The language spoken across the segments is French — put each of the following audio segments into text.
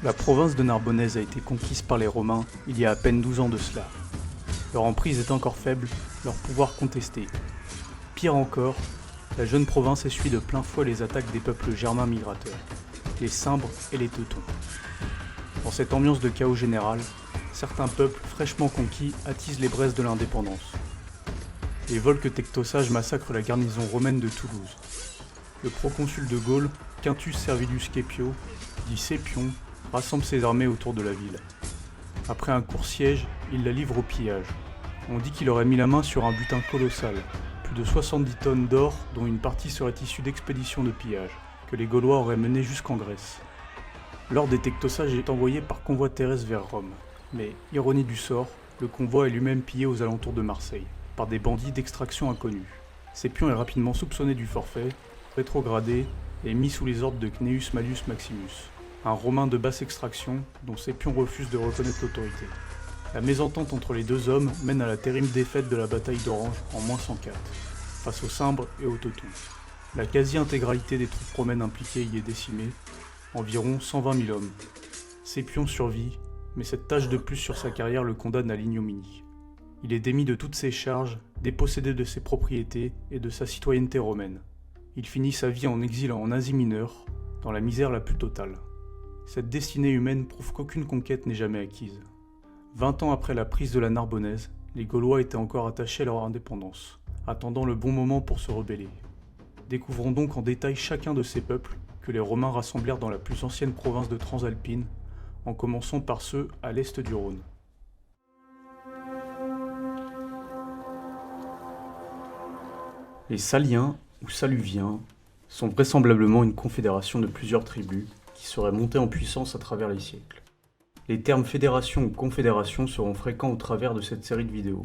La province de Narbonnaise a été conquise par les Romains il y a à peine 12 ans de cela. Leur emprise est encore faible, leur pouvoir contesté. Pire encore, la jeune province essuie de plein fouet les attaques des peuples germains migrateurs, les Cimbres et les Teutons. Dans cette ambiance de chaos général, certains peuples fraîchement conquis attisent les braises de l'indépendance. Les Volques tectosages massacrent la garnison romaine de Toulouse. Le proconsul de Gaule, Quintus Servilus Scipio, dit Sépion, rassemble ses armées autour de la ville. Après un court siège, il la livre au pillage. On dit qu'il aurait mis la main sur un butin colossal, plus de 70 tonnes d'or dont une partie serait issue d'expéditions de pillage, que les Gaulois auraient menées jusqu'en Grèce. L'or des tectosages est envoyé par convoi terrestre vers Rome, mais, ironie du sort, le convoi est lui-même pillé aux alentours de Marseille, par des bandits d'extraction inconnus. Sépion est rapidement soupçonné du forfait, rétrogradé et mis sous les ordres de Cneius Mallius Maximus, un Romain de basse extraction dont Sépion refuse de reconnaître l'autorité. La mésentente entre les deux hommes mène à la terrible défaite de la bataille d'Orange en -104, face aux Cimbres et aux Teutons. La quasi-intégralité des troupes romaines impliquées y est décimée, environ 120 000 hommes. Sépion survit, mais cette tâche de plus sur sa carrière le condamne à l'ignominie. Il est démis de toutes ses charges, dépossédé de ses propriétés et de sa citoyenneté romaine. Il finit sa vie en exil en Asie mineure, dans la misère la plus totale. Cette destinée humaine prouve qu'aucune conquête n'est jamais acquise. 20 ans après la prise de la Narbonnaise, les Gaulois étaient encore attachés à leur indépendance, attendant le bon moment pour se rebeller. Découvrons donc en détail chacun de ces peuples que les Romains rassemblèrent dans la plus ancienne province de Transalpine, en commençant par ceux à l'est du Rhône. Les Saliens, ou Saluviens, sont vraisemblablement une confédération de plusieurs tribus qui seraient montées en puissance à travers les siècles. Les termes fédération ou confédération seront fréquents au travers de cette série de vidéos.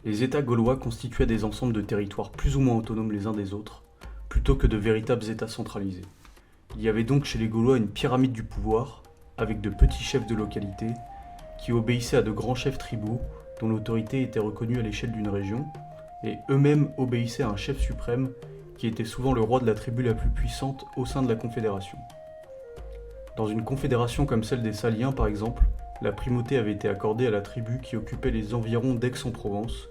Les États gaulois constituaient des ensembles de territoires plus ou moins autonomes les uns des autres, plutôt que de véritables États centralisés. Il y avait donc chez les Gaulois une pyramide du pouvoir, avec de petits chefs de localité, qui obéissaient à de grands chefs tribaux, dont l'autorité était reconnue à l'échelle d'une région, et eux-mêmes obéissaient à un chef suprême, qui était souvent le roi de la tribu la plus puissante au sein de la confédération. Dans une confédération comme celle des Saliens par exemple, la primauté avait été accordée à la tribu qui occupait les environs d'Aix-en-Provence,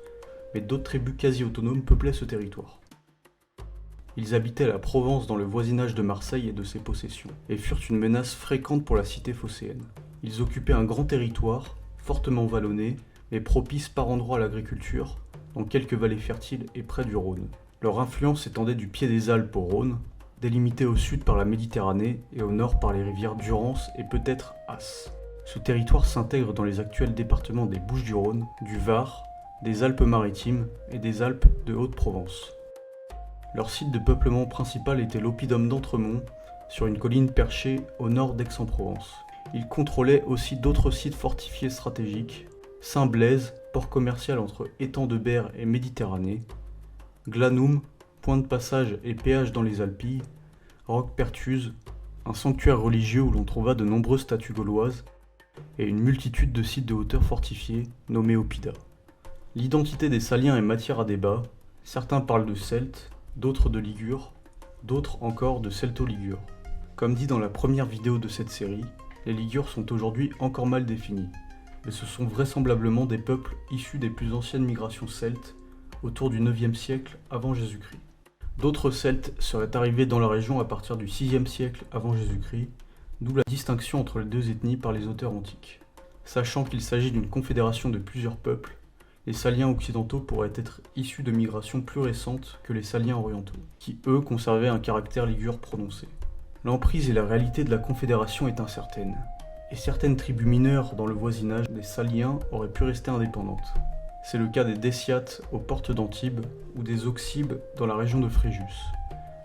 mais d'autres tribus quasi autonomes peuplaient ce territoire. Ils habitaient la Provence dans le voisinage de Marseille et de ses possessions, et furent une menace fréquente pour la cité phocéenne. Ils occupaient un grand territoire, fortement vallonné, mais propice par endroits à l'agriculture, dans quelques vallées fertiles et près du Rhône. Leur influence s'étendait du pied des Alpes au Rhône, délimitée au sud par la Méditerranée et au nord par les rivières Durance et peut-être As. Ce territoire s'intègre dans les actuels départements des Bouches-du-Rhône, du Var, des Alpes-Maritimes et des Alpes de Haute-Provence. Leur site de peuplement principal était l'oppidum d'Entremont, sur une colline perchée au nord d'Aix-en-Provence. Ils contrôlaient aussi d'autres sites fortifiés stratégiques, Saint-Blaise, port commercial entre étangs de Berre et Méditerranée, Glanum, point de passage et péage dans les Alpilles, Roquepertuise, un sanctuaire religieux où l'on trouva de nombreuses statues gauloises, et une multitude de sites de hauteur fortifiés nommés Oppida. L'identité des Saliens est matière à débat, certains parlent de Celtes, d'autres de Ligures, d'autres encore de Celto-Ligures. Comme dit dans la première vidéo de cette série, les Ligures sont aujourd'hui encore mal définis, mais ce sont vraisemblablement des peuples issus des plus anciennes migrations celtes, autour du 9e siècle avant Jésus-Christ. D'autres Celtes seraient arrivés dans la région à partir du 6e siècle avant Jésus-Christ, d'où la distinction entre les deux ethnies par les auteurs antiques. Sachant qu'il s'agit d'une confédération de plusieurs peuples, les Saliens occidentaux pourraient être issus de migrations plus récentes que les Saliens orientaux, qui eux conservaient un caractère ligure prononcé. L'emprise et la réalité de la confédération est incertaine, et certaines tribus mineures dans le voisinage des Saliens auraient pu rester indépendantes. C'est le cas des Déciates aux portes d'Antibes ou des Oxybes dans la région de Fréjus,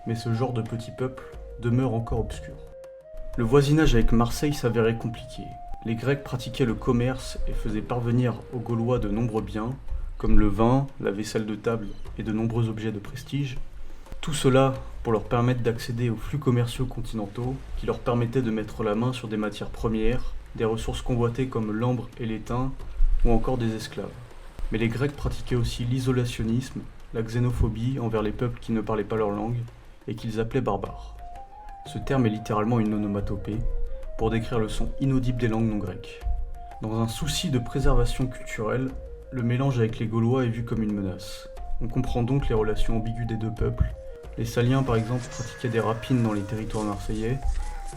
mais ce genre de petits peuples demeure encore obscur. Le voisinage avec Marseille s'avérait compliqué. Les Grecs pratiquaient le commerce et faisaient parvenir aux Gaulois de nombreux biens, comme le vin, la vaisselle de table et de nombreux objets de prestige. Tout cela pour leur permettre d'accéder aux flux commerciaux continentaux qui leur permettaient de mettre la main sur des matières premières, des ressources convoitées comme l'ambre et l'étain, ou encore des esclaves. Mais les Grecs pratiquaient aussi l'isolationnisme, la xénophobie envers les peuples qui ne parlaient pas leur langue et qu'ils appelaient barbares. Ce terme est littéralement une onomatopée, pour décrire le son inaudible des langues non grecques. Dans un souci de préservation culturelle, le mélange avec les Gaulois est vu comme une menace. On comprend donc les relations ambiguës des deux peuples. Les Saliens par exemple pratiquaient des rapines dans les territoires marseillais,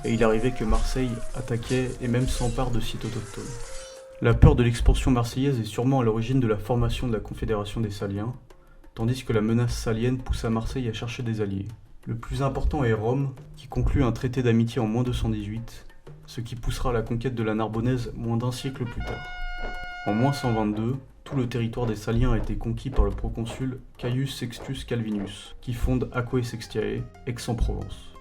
et il arrivait que Marseille attaquait et même s'empare de sites autochtones. La peur de l'expansion marseillaise est sûrement à l'origine de la formation de la Confédération des Saliens, tandis que la menace salienne pousse à Marseille à chercher des alliés. Le plus important est Rome, qui conclut un traité d'amitié en moins 218, ce qui poussera à la conquête de la Narbonnaise moins d'un siècle plus tard. En moins 122, tout le territoire des Saliens a été conquis par le proconsul Caius Sextus Calvinus, qui fonde Aquae Sextiae, Aix-en-Provence.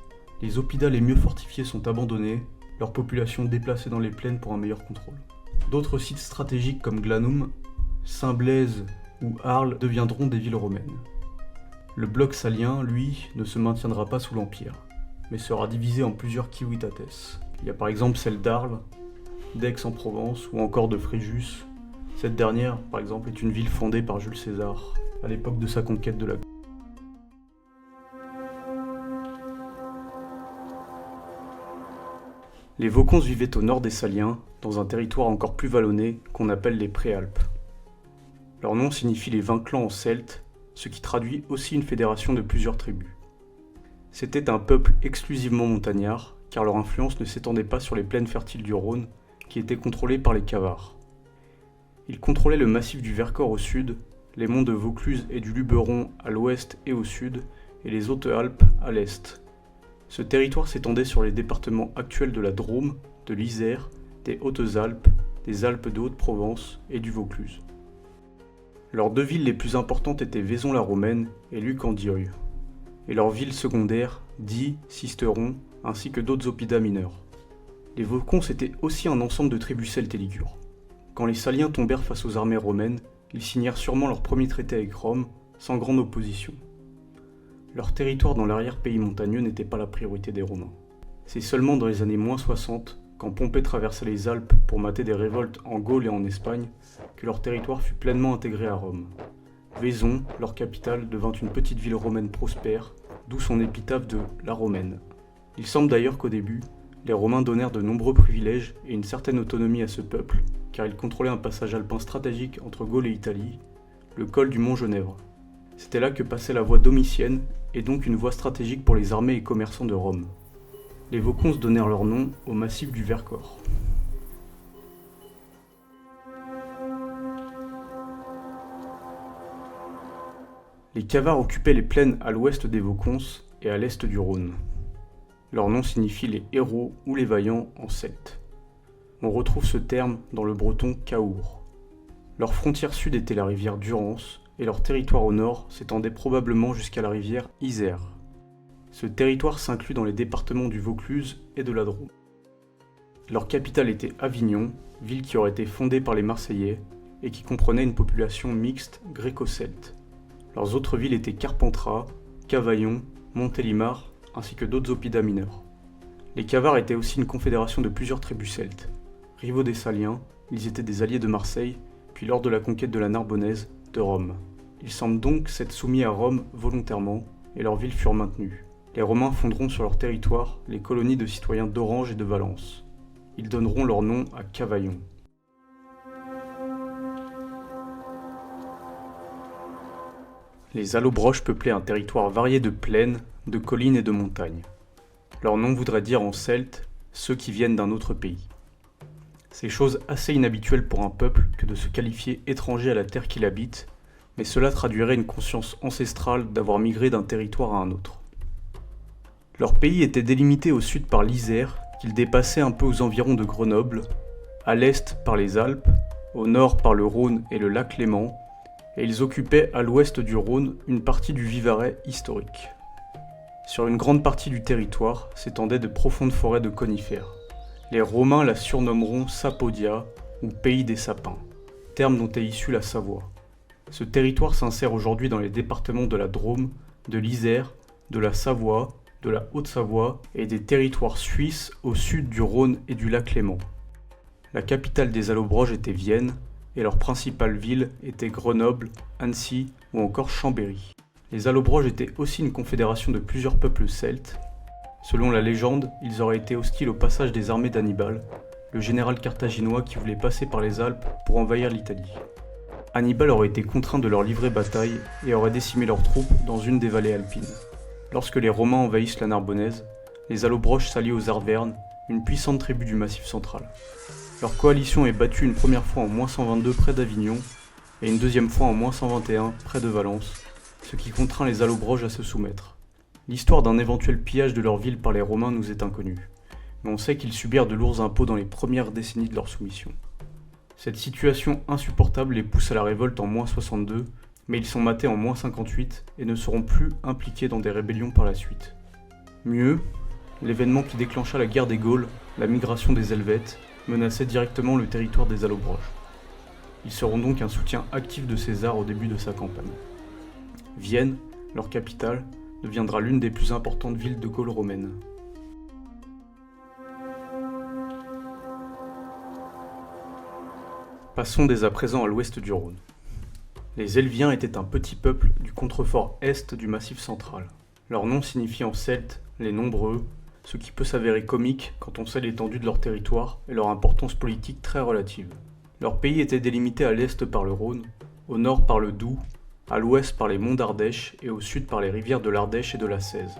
Les oppidales les mieux fortifiés sont abandonnés, leur population déplacée dans les plaines pour un meilleur contrôle. D'autres sites stratégiques comme Glanum, Saint-Blaise ou Arles deviendront des villes romaines. Le bloc salien, lui, ne se maintiendra pas sous l'Empire, mais sera divisé en plusieurs civitates. Il y a par exemple celle d'Arles, d'Aix-en-Provence ou encore de Fréjus. Cette dernière, par exemple, est une ville fondée par Jules César à l'époque de sa conquête de la Gaule. Les Vaucons vivaient au nord des Saliens, dans un territoire encore plus vallonné qu'on appelle les Préalpes. Leur nom signifie les 20 clans en celte, ce qui traduit aussi une fédération de plusieurs tribus. C'était un peuple exclusivement montagnard, car leur influence ne s'étendait pas sur les plaines fertiles du Rhône, qui étaient contrôlées par les Cavars. Ils contrôlaient le massif du Vercors au sud, les monts de Vaucluse et du Luberon à l'ouest et au sud, et les Hautes-Alpes à l'est. Ce territoire s'étendait sur les départements actuels de la Drôme, de l'Isère, des Hautes-Alpes, des Alpes de Haute-Provence et du Vaucluse. Leurs deux villes les plus importantes étaient Vaison-la-Romaine et Luc-en-Dioï, et leurs villes secondaires, Die, Sisteron, ainsi que d'autres oppidats mineurs. Les Vaucons étaient aussi un ensemble de tribus celtes et ligures. Quand les Saliens tombèrent face aux armées romaines, ils signèrent sûrement leur premier traité avec Rome, sans grande opposition. Leur territoire dans l'arrière-pays montagneux n'était pas la priorité des Romains. C'est seulement dans les années moins 60, quand Pompée traversait les Alpes pour mater des révoltes en Gaule et en Espagne, que leur territoire fut pleinement intégré à Rome. Vaison, leur capitale, devint une petite ville romaine prospère, d'où son épitaphe de « la Romaine ». Il semble d'ailleurs qu'au début, les Romains donnèrent de nombreux privilèges et une certaine autonomie à ce peuple, car ils contrôlaient un passage alpin stratégique entre Gaule et Italie, le col du mont Genèvre. C'était là que passait la voie domitienne, et donc une voie stratégique pour les armées et commerçants de Rome. Les Vaucons donnèrent leur nom au massif du Vercors. Les Cavars occupaient les plaines à l'ouest des Vaucons et à l'est du Rhône. Leur nom signifie les héros ou les vaillants en celte. On retrouve ce terme dans le breton Caour. Leur frontière sud était la rivière Durance, et leur territoire au nord s'étendait probablement jusqu'à la rivière Isère. Ce territoire s'inclut dans les départements du Vaucluse et de la Drôme. Leur capitale était Avignon, ville qui aurait été fondée par les Marseillais et qui comprenait une population mixte gréco-celte. Leurs autres villes étaient Carpentras, Cavaillon, Montélimar, ainsi que d'autres oppidats mineurs. Les Cavars étaient aussi une confédération de plusieurs tribus celtes. Rivaux des Saliens, ils étaient des alliés de Marseille, puis lors de la conquête de la Narbonnaise, de Rome. Ils semblent donc s'être soumis à Rome volontairement, et leurs villes furent maintenues. Les Romains fonderont sur leur territoire les colonies de citoyens d'Orange et de Valence. Ils donneront leur nom à Cavaillon. Les Allobroges peuplaient un territoire varié de plaines, de collines et de montagnes. Leur nom voudrait dire en celte « ceux qui viennent d'un autre pays ». C'est chose assez inhabituelle pour un peuple que de se qualifier étranger à la terre qu'il habite, mais cela traduirait une conscience ancestrale d'avoir migré d'un territoire à un autre. Leur pays était délimité au sud par l'Isère, qu'il dépassait un peu aux environs de Grenoble, à l'est par les Alpes, au nord par le Rhône et le lac Léman, et ils occupaient à l'ouest du Rhône une partie du Vivarais historique. Sur une grande partie du territoire s'étendaient de profondes forêts de conifères. Les Romains la surnommeront Sapodia, ou pays des sapins, terme dont est issue la Savoie. Ce territoire s'insère aujourd'hui dans les départements de la Drôme, de l'Isère, de la Savoie, de la Haute-Savoie et des territoires suisses au sud du Rhône et du lac Léman. La capitale des Allobroges était Vienne, et leur principale ville était Grenoble, Annecy ou encore Chambéry. Les Allobroges étaient aussi une confédération de plusieurs peuples celtes, Selon la légende, ils auraient été hostiles au passage des armées d'Hannibal, le général carthaginois qui voulait passer par les Alpes pour envahir l'Italie. Hannibal aurait été contraint de leur livrer bataille et aurait décimé leurs troupes dans une des vallées alpines. Lorsque les Romains envahissent la Narbonnaise, les Allobroges s'allient aux Arvernes, une puissante tribu du Massif central. Leur coalition est battue une première fois en 122 près d'Avignon et une deuxième fois en 121 près de Valence, ce qui contraint les Allobroges à se soumettre. L'histoire d'un éventuel pillage de leur ville par les Romains nous est inconnue, mais on sait qu'ils subirent de lourds impôts dans les premières décennies de leur soumission. Cette situation insupportable les pousse à la révolte en 62, mais ils sont matés en 58 et ne seront plus impliqués dans des rébellions par la suite. Mieux, l'événement qui déclencha la guerre des Gaules, la migration des Helvètes, menaçait directement le territoire des Allobroges. Ils seront donc un soutien actif de César au début de sa campagne. Vienne, leur capitale, deviendra l'une des plus importantes villes de Gaule romaine. Passons dès à présent à l'ouest du Rhône. Les Helviens étaient un petit peuple du contrefort est du Massif central. Leur nom signifie en celte « les nombreux », ce qui peut s'avérer comique quand on sait l'étendue de leur territoire et leur importance politique très relative. Leur pays était délimité à l'est par le Rhône, au nord par le Doubs, à l'ouest par les monts d'Ardèche et au sud par les rivières de l'Ardèche et de la Cèze.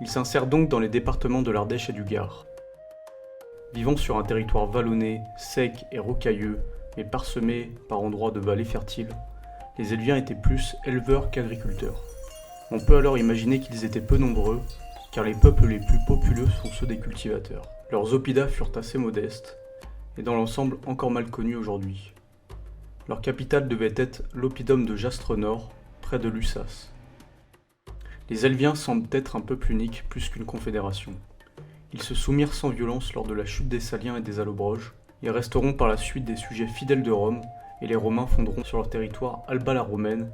Ils s'insèrent donc dans les départements de l'Ardèche et du Gard. Vivant sur un territoire vallonné, sec et rocailleux, mais parsemé par endroits de vallées fertiles, les Helviens étaient plus éleveurs qu'agriculteurs. On peut alors imaginer qu'ils étaient peu nombreux, car les peuples les plus populeux sont ceux des cultivateurs. Leurs oppidas furent assez modestes, et dans l'ensemble encore mal connus aujourd'hui. Leur capitale devait être l'oppidum de Jastre Nord, près de Lussas. Les Helviens semblent être un peuple unique plus qu'une confédération. Ils se soumirent sans violence lors de la chute des Saliens et des Allobroges, et resteront par la suite des sujets fidèles de Rome, et les Romains fonderont sur leur territoire Alba la Romaine,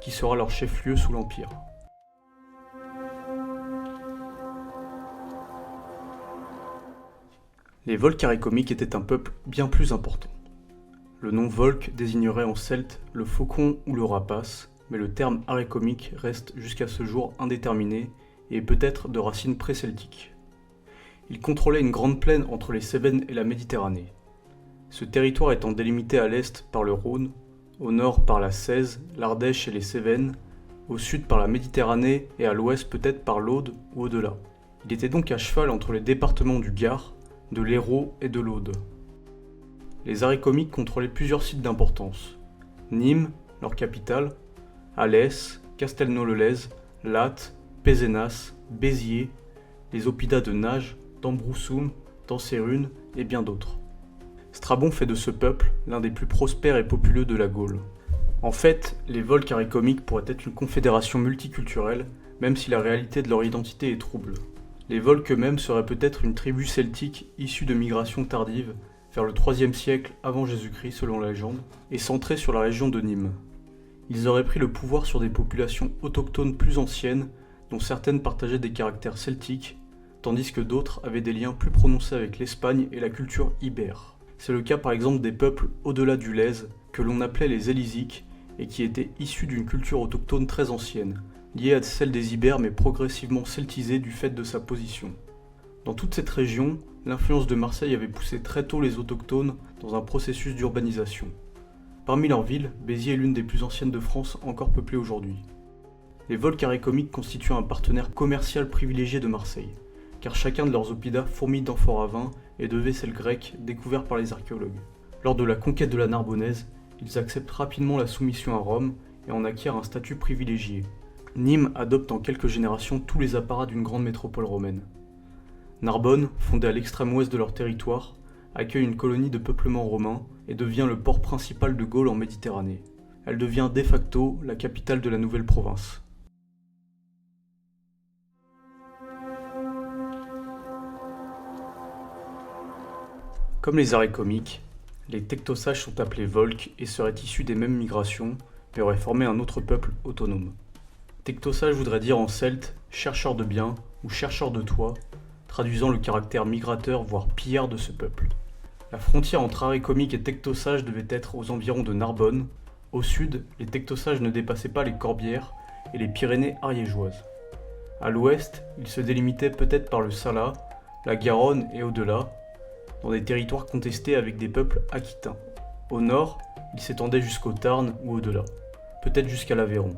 qui sera leur chef-lieu sous l'Empire. Les Volques arécomiques étaient un peuple bien plus important. Le nom Volque désignerait en celte le faucon ou le rapace, mais le terme arécomique reste jusqu'à ce jour indéterminé et est peut-être de racines pré-celtiques. Ils contrôlaient une grande plaine entre les Cévennes et la Méditerranée. Ce territoire étant délimité à l'est par le Rhône, au nord par la Cèze, l'Ardèche et les Cévennes, au sud par la Méditerranée et à l'ouest peut-être par l'Aude ou au-delà. Il était donc à cheval entre les départements du Gard, de l'Hérault et de l'Aude. Les Arécomiques contrôlaient plusieurs sites d'importance. Nîmes, leur capitale, Alès, Castelnau-le-Lez, Lattes, Pézenas, Béziers, les oppidas de Nage, d'Ambroussoum, d'Ancérune et bien d'autres. Strabon fait de ce peuple l'un des plus prospères et populeux de la Gaule. En fait, les Volques arécomiques pourraient être une confédération multiculturelle, même si la réalité de leur identité est trouble. Les Volques eux-mêmes seraient peut-être une tribu celtique issue de migrations tardives vers le IIIe siècle avant Jésus-Christ selon la légende, et centrée sur la région de Nîmes. Ils auraient pris le pouvoir sur des populations autochtones plus anciennes, dont certaines partageaient des caractères celtiques, tandis que d'autres avaient des liens plus prononcés avec l'Espagne et la culture ibère. C'est le cas par exemple des peuples au-delà du Lez, que l'on appelait les Élisiques, et qui étaient issus d'une culture autochtone très ancienne, liée à celle des Ibères mais progressivement celtisée du fait de sa position. Dans toute cette région, l'influence de Marseille avait poussé très tôt les autochtones dans un processus d'urbanisation. Parmi leurs villes, Béziers est l'une des plus anciennes de France encore peuplée aujourd'hui. Les Volques arécomiques constituent un partenaire commercial privilégié de Marseille, car chacun de leurs oppidas fourmille d'amphores à vin et de vaisselle grecque découverts par les archéologues. Lors de la conquête de la Narbonnaise, ils acceptent rapidement la soumission à Rome et en acquièrent un statut privilégié. Nîmes adopte en quelques générations tous les apparats d'une grande métropole romaine. Narbonne, fondée à l'extrême ouest de leur territoire, accueille une colonie de peuplement romain et devient le port principal de Gaule en Méditerranée. Elle devient de facto la capitale de la nouvelle province. Comme les Arécomiques, les Tectosages sont appelés Volques et seraient issus des mêmes migrations, mais auraient formé un autre peuple autonome. Tectosage voudrait dire en celte « chercheur de biens » ou « chercheur de toit », traduisant le caractère migrateur voire pillard de ce peuple. La frontière entre Arécomiques et Tectosages devait être aux environs de Narbonne. Au sud, les Tectosages ne dépassaient pas les Corbières et les Pyrénées ariégeoises. À l'ouest, ils se délimitaient peut-être par le Salat, la Garonne et au-delà, dans des territoires contestés avec des peuples aquitains. Au nord, ils s'étendaient jusqu'au Tarn ou au-delà, peut-être jusqu'à l'Aveyron.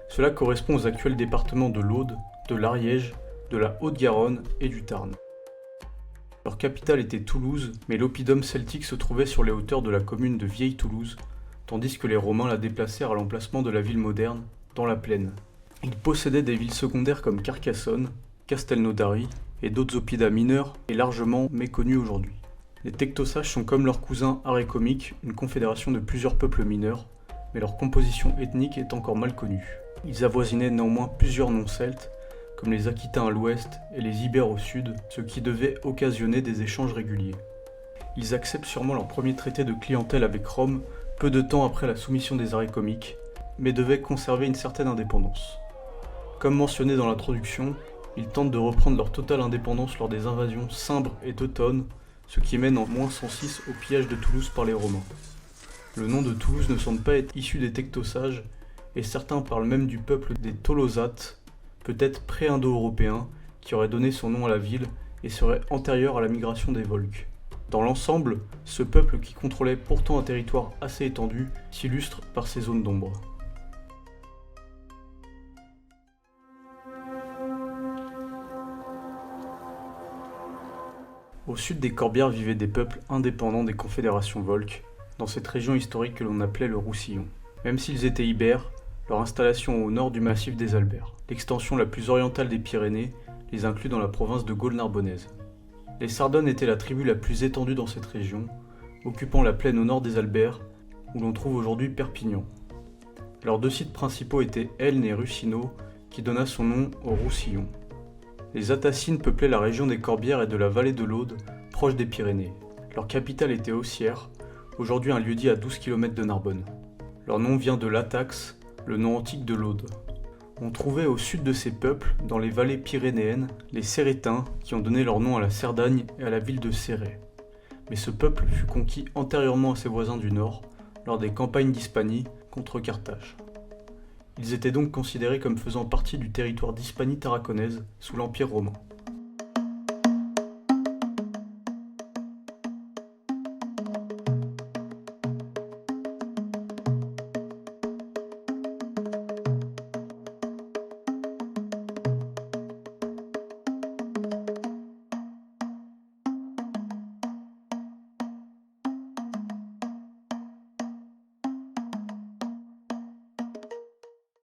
Cela correspond aux actuels départements de l'Aude, de l'Ariège, de la Haute-Garonne et du Tarn. Leur capitale était Toulouse, mais l'oppidum celtique se trouvait sur les hauteurs de la commune de Vieille-Toulouse, tandis que les Romains la déplacèrent à l'emplacement de la ville moderne, dans la plaine. Ils possédaient des villes secondaires comme Carcassonne, Castelnaudary et d'autres oppida mineurs et largement méconnus aujourd'hui. Les Tectosages sont comme leurs cousins arécomiques, une confédération de plusieurs peuples mineurs, mais leur composition ethnique est encore mal connue. Ils avoisinaient néanmoins plusieurs noms celtes, comme les Aquitains à l'ouest et les Ibères au sud, ce qui devait occasionner des échanges réguliers. Ils acceptent sûrement leur premier traité de clientèle avec Rome, peu de temps après la soumission des arécomiques, mais devaient conserver une certaine indépendance. Comme mentionné dans l'introduction, ils tentent de reprendre leur totale indépendance lors des invasions cimbres et teutones, ce qui mène en moins 106 au pillage de Toulouse par les Romains. Le nom de Toulouse ne semble pas être issu des Tectosages, et certains parlent même du peuple des Tolosates, peut-être pré-indo-européens, qui aurait donné son nom à la ville et serait antérieur à la migration des Volsques. Dans l'ensemble, ce peuple qui contrôlait pourtant un territoire assez étendu s'illustre par ses zones d'ombre. Au sud des Corbières vivaient des peuples indépendants des confédérations volsques, dans cette région historique que l'on appelait le Roussillon. Même s'ils étaient ibères, leur installation au nord du massif des Albères, l'extension la plus orientale des Pyrénées, les inclut dans la province de Gaule-Narbonnaise. Les Sardonnes étaient la tribu la plus étendue dans cette région, occupant la plaine au nord des Albères, où l'on trouve aujourd'hui Perpignan. Leurs deux sites principaux étaient Elne et Russino, qui donna son nom au Roussillon. Les Atassines peuplaient la région des Corbières et de la vallée de l'Aude, proche des Pyrénées. Leur capitale était Ossières, aujourd'hui un lieu-dit à 12 km de Narbonne. Leur nom vient de l'Ataxe, le nom antique de l'Aude. On trouvait au sud de ces peuples, dans les vallées pyrénéennes, les Cérétins, qui ont donné leur nom à la Cerdagne et à la ville de Céret. Mais ce peuple fut conquis antérieurement à ses voisins du nord, lors des campagnes d'Hispanie contre Carthage. Ils étaient donc considérés comme faisant partie du territoire d'Hispanie tarraconaise sous l'Empire romain.